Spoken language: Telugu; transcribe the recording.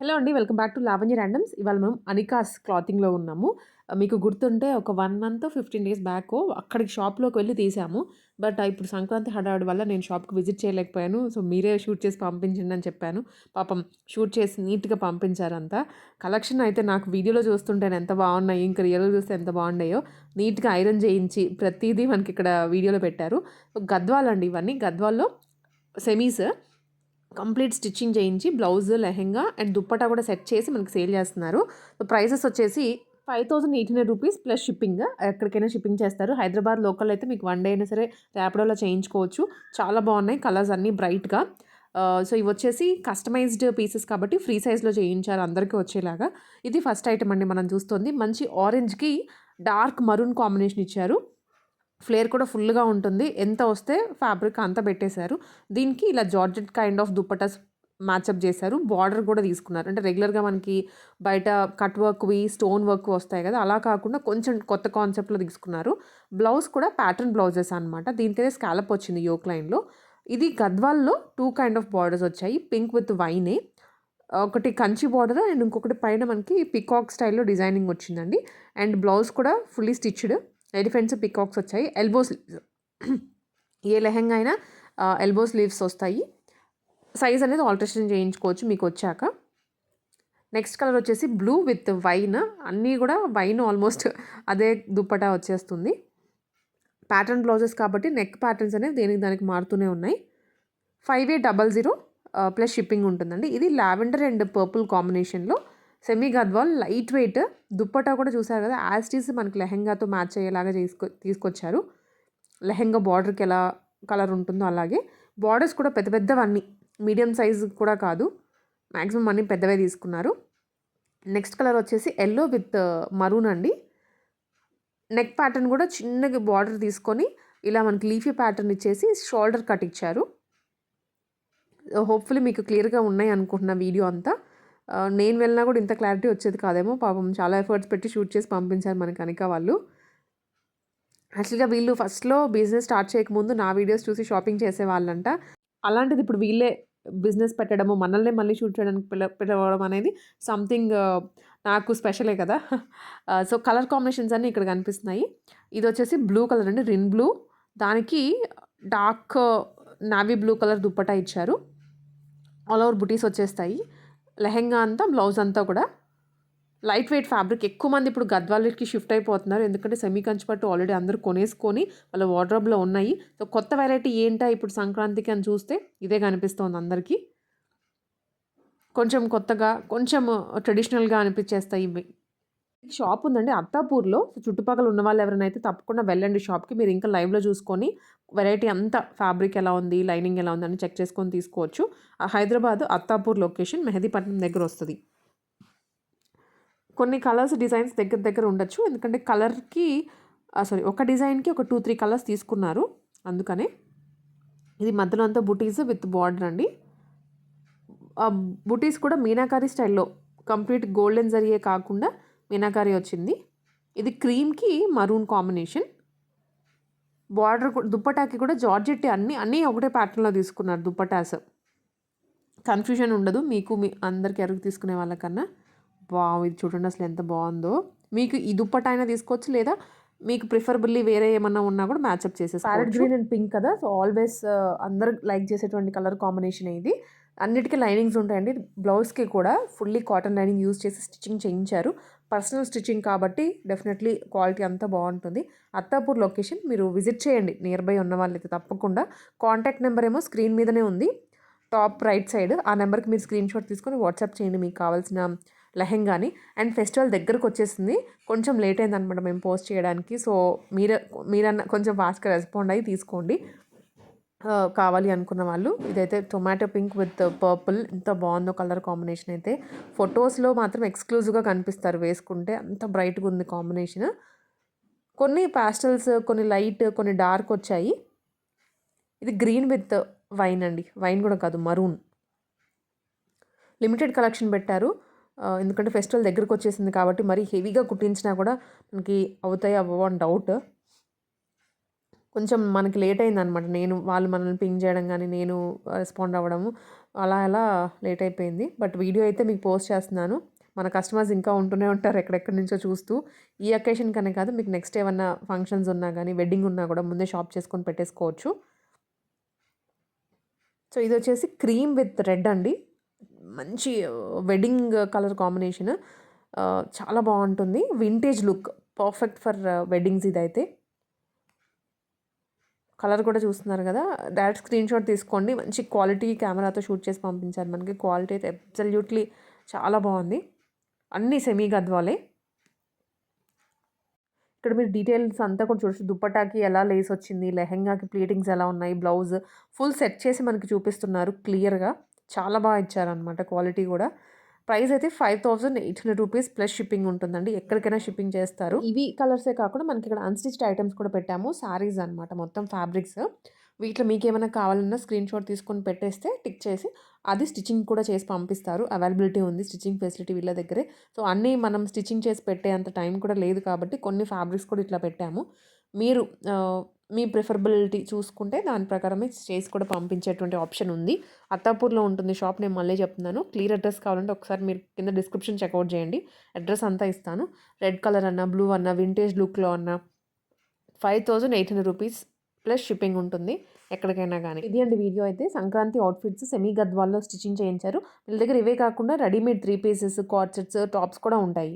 హలో అండి. Welcome back to Lavanya randoms. ఇవాళ మనం అనికాస్ క్లాతింగ్‌లో ఉన్నాము. మీకు గుర్తుంటే ఒక 1 మంత్ 15 డేస్ బ్యాకో అక్కడికి షాప్‌లోకి వెళ్లి తీసాము. బట్ ఇప్పుడు సంక్రాంతి హడావిడి వల్ల నేను షాప్‌కి విజిట్ చేయలేకపోయాను. సో, మీరే షూట్ చేసి పంపించండి అని చెప్పాను. పాపం షూట్ చేసి నీట్‌గా పంపించారంతా. కలెక్షన్ అయితే నాకు వీడియోలో చూస్తుంటేనే ఎంత బాగున్నాయి. ఇంకా రియల్‌గా చూస్తే ఎంత బాగున్నాయో. నీట్‌గా ఐరన్ చేయించి ప్రతీదీ మనకిక్కడ వీడియోలో పెట్టారు. గద్వాల్ అండి ఇవన్నీ. గద్వాల్‌లో సెమీస్ కంప్లీట్ స్టిచ్చింగ్ చేయించి బ్లౌజ్, లెహెంగా అండ్ దుప్పట్టా కూడా సెట్ చేసి మనకి సేల్ చేస్తున్నారు. సో, ప్రైసెస్ వచ్చేసి 5800 రూపీస్ ప్లస్ షిప్పింగ్. ఎక్కడికైనా షిప్పింగ్ చేస్తారు. హైదరాబాద్ లోకల్ అయితే మీకు 1 డే అయినా సరే ర్యాపిడోలో చేయించుకోవచ్చు. చాలా బాగున్నాయి. కలర్స్ అన్నీ బ్రైట్‌గా. సో, ఇవొచ్చేసి కస్టమైజ్డ్ పీసెస్ కాబట్టి ఫ్రీ సైజ్‌లో చేయించారు అందరికీ వచ్చేలాగా. ఇది ఫస్ట్ ఐటమ్ అండి మనం చూస్తుంది. మంచి ఆరెంజ్‌కి డార్క్ మరూన్ కాంబినేషన్ ఇచ్చారు. ఫ్లేర్ కూడా ఫుల్‌గా ఉంటుంది. ఎంత వస్తే ఫ్యాబ్రిక్ అంత పెట్టేశారు. దీనికి ఇలా జార్జెట్ కైండ్ ఆఫ్ దుపట్టాస్ మ్యాచప్ చేశారు. బార్డర్ కూడా తీసుకున్నారు. అంటే రెగ్యులర్‌గా మనకి బయట కట్ వర్క్‌వి, స్టోన్ వర్క్ వస్తాయి కదా! అలా కాకుండా కొంచెం కొత్త కాన్సెప్ట్‌లో తీసుకున్నారు. బ్లౌజ్ కూడా ప్యాటర్న్ బ్లౌజెస్ అనమాట. దీనికైతే స్కాలప్ వచ్చింది యోక్ లైన్‌లో. ఇది గద్వాల్‌లో 2 కైండ్ ఆఫ్ బార్డర్స్ వచ్చాయి. పింక్ విత్ వైనే. ఒకటి కంచి బార్డర్ అండ్ ఇంకొకటి పైన మనకి పికాక్ స్టైల్‌లో డిజైనింగ్ వచ్చిందండి. అండ్ బ్లౌజ్ కూడా ఫుల్లీ స్టిచ్డ్. ఎలిఫెంట్స్, పికాక్స్ వచ్చాయి. ఎల్బో స్లీవ్స్ ఏ లెహెంగా అయినా ఎల్బో స్లీవ్స్ వస్తాయి. సైజ్ అనేది ఆల్టరేషన్ చేయించుకోవచ్చు మీకు వచ్చాక. నెక్స్ట్ కలర్ వచ్చేసి బ్లూ విత్ వైన్. అన్నీ కూడా వైన్ ఆల్మోస్ట్ అదే దుప్పటా వచ్చేస్తుంది. ప్యాటర్న్ బ్లౌజెస్ కాబట్టి నెక్ ప్యాటర్న్స్ అనేవి దేనికి దానికి మారుతూనే ఉన్నాయి. 5800 ప్లస్ షిప్పింగ్ ఉంటుందండి. ఇది లావెండర్ అండ్ పర్పుల్ కాంబినేషన్‌లో semi Gadwal light weight. Dupatta కూడా చూసారు కదా! యాజ్ ఇట్ ఈజ్ మనకి లెహెంగాతో మ్యాచ్ అయ్యేలాగా తీసుకొచ్చారు. లెహెంగా బార్డర్‌కి ఎలా కలర్ ఉంటుందో అలాగే. బార్డర్స్ కూడా పెద్ద పెద్దవన్నీ. మీడియం సైజ్ కూడా కాదు. మాక్సిమం అన్నీ పెద్దవే తీసుకున్నారు. నెక్స్ట్ కలర్ వచ్చేసి యెల్లో విత్ మరూన్ అండి. నెక్ ప్యాటర్న్ కూడా చిన్నగా బార్డర్ తీసుకొని ఇలా మనకి లీఫీ ప్యాటర్న్ ఇచ్చేసి షోల్డర్ కట్ ఇచ్చారు. హోప్‌ఫుల్లీ మీకు క్లియర్‌గా ఉన్నాయి అనుకుంటున్నా వీడియో అంతా. నేను వెళ్ళినా కూడా ఇంత క్లారిటీ వచ్చేది కాదేమో. పాపం చాలా ఎఫర్ట్స్ పెట్టి షూట్ చేసి పంపించారు మనకి అనికా వాళ్ళు. యాక్చువల్‌గా వీళ్ళు ఫస్ట్‌లో బిజినెస్ స్టార్ట్ చేయకముందు నా వీడియోస్ చూసి షాపింగ్ చేసేవాళ్ళంట. అలాంటిది ఇప్పుడు వీళ్ళే బిజినెస్ పెట్టడము, మనల్నే మళ్ళీ షూట్ చేయడానికి పిలవడం అనేది సంథింగ్ నాకు స్పెషలే కదా! సో, కలర్ కాంబినేషన్స్ అన్నీ ఇక్కడ కనిపిస్తున్నాయి. ఇదొచ్చేసి బ్లూ కలర్ అండి. రిన్ బ్లూ. దానికి dark navy blue colour dupatta ఇచ్చారు. ఆల్ ఓవర్ బుటీస్ వచ్చేస్తాయి. లెహెంగా అంతా, బ్లౌజ్ అంతా కూడా లైట్ వెయిట్ ఫ్యాబ్రిక్. ఎక్కువ మంది ఇప్పుడు గద్వాల్‌కి షిఫ్ట్ అయిపోతున్నారు. ఎందుకంటే సెమీ కంచి పట్టు ఆల్రెడీ అందరూ కొనేసుకొని వాళ్ళ వార్డ్‌రోబ్‌లో ఉన్నాయి. సో, కొత్త వెరైటీ ఏంటా ఇప్పుడు సంక్రాంతికి అని చూస్తే ఇదే కనిపిస్తోంది అందరికీ. కొంచెం కొత్తగా, కొంచెం ట్రెడిషనల్‌గా అనిపించేస్తాయి ఇవి. షాప్ ఉందండి అత్తాపూర్‌లో. సో, చుట్టుపక్కల ఉన్న వాళ్ళు ఎవరైనా అయితే తప్పకుండా వెళ్ళండి షాప్‌కి. మీరు ఇంకా లైవ్‌లో చూసుకొని వెరైటీ అంతా ఫ్యాబ్రిక్ ఎలా ఉంది, లైనింగ్ ఎలా ఉంది అని చెక్ చేసుకొని తీసుకోవచ్చు. హైదరాబాద్ అత్తాపూర్ లొకేషన్ మెహదీపట్నం దగ్గర వస్తది. కొన్ని కలర్స్, డిజైన్స్ దగ్గర దగ్గర ఉండొచ్చు. ఎందుకంటే కలర్‌కి ఒక డిజైన్‌కి ఒక 2, 3 కలర్స్ తీసుకున్నారు. అందుకనే. ఇది మధ్యలో అంతా బుటీస్ విత్ బార్డర్ అండి. బుటీస్ కూడా మీనాకారి స్టైల్‌లో కంప్లీట్ గోల్డెన్ జరీయే కాకుండా మీనాకారి వచ్చింది. ఇది క్రీమ్‌కి మరూన్ కాంబినేషన్. బార్డర్ దుప్పటాకి కూడా జార్జెట్టే అన్నీ ఒకటే ప్యాటర్న్‌లో తీసుకున్నారు దుప్పటాస్. కన్‌ఫ్యూజన్ ఉండదు మీకు, మీ అందరికి ఎవరికి తీసుకునే వాళ్ళకన్నా. వావ్! ఇది చూడండి అసలు ఎంత బావుందో. మీకు ఈ దుప్పట్టా అయినా తీసుకోవచ్చు. లేదా మీకు ప్రిఫరబుల్లీ వేరే ఏమన్నా ఉన్నా కూడా మ్యాచప్ చేసేసుకోవచ్చు. ప్యారెట్ గ్రీన్ అండ్ పింక్ కదా! సో, ఆల్వేస్ అందరూ లైక్ చేసేటువంటి కలర్ కాంబినేషనే ఇది. అన్నిటికి లైనింగ్స్ ఉంటాయండి. బ్లౌజ్‌కి కూడా ఫుల్లీ కాటన్ లైనింగ్ యూజ్ చేసి స్టిచ్చింగ్ చేయించారు. పర్సనల్ స్టిచ్చింగ్ కాబట్టి డెఫినెట్‌లీ క్వాలిటీ అంతా బావుంటుంది. అత్తాపూర్ లొకేషన్ మీరు విజిట్ చేయండి. నియర్ బై ఉన్న వాళ్ళైతే తప్పకుండా. కాంటాక్ట్ నెంబర్ ఏమో స్క్రీన్ మీదనే ఉంది. Top right side. ఆ నెంబర్‌కి మీరు స్క్రీన్‌షాట్ తీసుకొని వాట్సాప్ చేయండి మీకు కావాల్సిన లెహెంగాని. And festival దగ్గరకొచ్చేసింది. కొంచెం లేట్ అయిందనమాట మేము పోస్ట్ చేయడానికి. సో, మీరన్నా కొంచెం ఫాస్ట్‌గా రెస్పాండ్ అయ్యి తీసుకోండి. కావాలి అనుకున్న వాళ్ళు. ఇదైతే టొమాటో పింక్ విత్ పర్పుల్ ఎంత బావుందో కలర్ కాంబినేషన్ అయితే. ఫోటోస్‌లో మాత్రం ఎక్స్‌క్లూజివ్‌గా కనిపిస్తారు వేసుకుంటే. అంత బ్రైట్‌గా ఉంది కాంబినేషన్. కొన్ని పాస్టల్స్, కొన్ని లైట్, కొన్ని డార్క్ వచ్చాయి. ఇది గ్రీన్ విత్ వైన్ అండి. వైన్ కూడా కాదు, మరూన్. లిమిటెడ్ కలెక్షన్ పెట్టారు. ఎందుకంటే ఫెస్టివల్ దగ్గరకొచ్చేసింది కాబట్టి మరీ హెవీగా కుట్టించినా కూడా మనకి అవుతాయో అవ్వవో అని డౌట్. కొంచెం మనకి లేట్ అయిందనమాట. వాళ్ళు మనల్ని పింగ్ చేయడం గానీ, నేను రెస్పాండ్ అవ్వడము అలా అలా లేట్ అయిపోయింది. బట్ వీడియో అయితే మీకు పోస్ట్ చేస్తున్నాను. మన కస్టమర్స్ ఇంకా ఉంటూనే ఉంటారు ఎక్కడెక్కడి నుంచో చూస్తూ. ఈ అకేషన్ కనే కాదు, మీకు నెక్స్ట్ ఏమన్నా ఫంక్షన్స్ ఉన్నా గానీ, వెడ్డింగ్ ఉన్నా కూడా ముందే షాప్ చేసుకొని పెట్టేసుకోవచ్చు. సో, ఇదొచ్చేసి క్రీమ్ విత్ రెడ్ అండి. మంచి వెడ్డింగ్ కలర్ కాంబినేషన్. చాలా బావుంటుంది. Vintage look perfect for weddings ఇదైతే. కలర్ కూడా చూస్తున్నారు కదా! డైరెక్ట్ స్క్రీన్‌షాట్ తీసుకోండి. మంచి క్వాలిటీ కెమెరాతో షూట్ చేసి పంపించారు మనకి. క్వాలిటీ అయితే అబ్సల్యూట్‌లీ చాలా బావుంది. అన్నీ సెమీ గద్వాలే. ఇక్కడ మీరు డీటెయిల్స్ అంతా కూడా చూడొచ్చు. దుపట్టాకి ఎలా లేస్ వచ్చింది, లెహెంగాకి ప్లీటింగ్స్ ఎలా ఉన్నాయి, బ్లౌజ్ ఫుల్ సెట్ చేసి మనకి చూపిస్తున్నారు క్లియర్‌గా. చాలా బాగా ఇచ్చారనమాట క్వాలిటీ కూడా. ప్రైస్ అయితే రూ. 5800 ప్లస్ షిప్పింగ్ ఉంటుందండి. ఎక్కడికైనా షిప్పింగ్ చేస్తారు. ఇవి కలర్సే కాకుండా మనకి ఇక్కడ అన్‌స్టిచ్డ్ ఐటెమ్స్ కూడా పెట్టాము. శారీస్ అనమాట మొత్తం ఫ్యాబ్రిక్స్. వీటిలో మీకేమైనా కావాలన్నా స్క్రీన్‌షాట్ తీసుకొని పెట్టేస్తే టిక్ చేసి అది స్టిచ్చింగ్ కూడా చేసి పంపిస్తారు. అవైలబిలిటీ ఉంది స్టిచ్చింగ్ ఫెసిలిటీ వీళ్ళ దగ్గరే. సో, అన్నీ మనం స్టిచ్చింగ్ చేసి పెట్టేంత టైం కూడా లేదు కాబట్టి కొన్ని ఫ్యాబ్రిక్స్ కూడా ఇట్లా పెట్టాము. మీరు మీ ప్రిఫరబిలిటీ చూసుకుంటే దాని ప్రకారమే చేసి కూడా పంపించేటువంటి ఆప్షన్ ఉంది. అత్తాపూర్‌లో ఉంటుంది షాప్. నేను మళ్ళీ చెప్తున్నాను. క్లియర్ అడ్రస్ కావాలంటే ఒకసారి మీరు కింద డిస్క్రిప్షన్ చెక్‌ఔట్ చేయండి. అడ్రస్ అంతా ఇస్తాను. రెడ్ కలర్ అన్నా, బ్లూ అన్నా, వింటేజ్ లుక్‌లో అన్నా రూ. 5800 ప్లస్ షిప్పింగ్ ఉంటుంది ఎక్కడికైనా గానీ. ఇది అండి వీడియో అయితే. సంక్రాంతి అవుట్‌ఫిట్స్ సెమీ గద్వాల్లో స్టిచ్చింగ్ చేయించారు. వీళ్ళ దగ్గర ఇవే కాకుండా readymade 3 pieces, card sets, tops కూడా ఉంటాయి.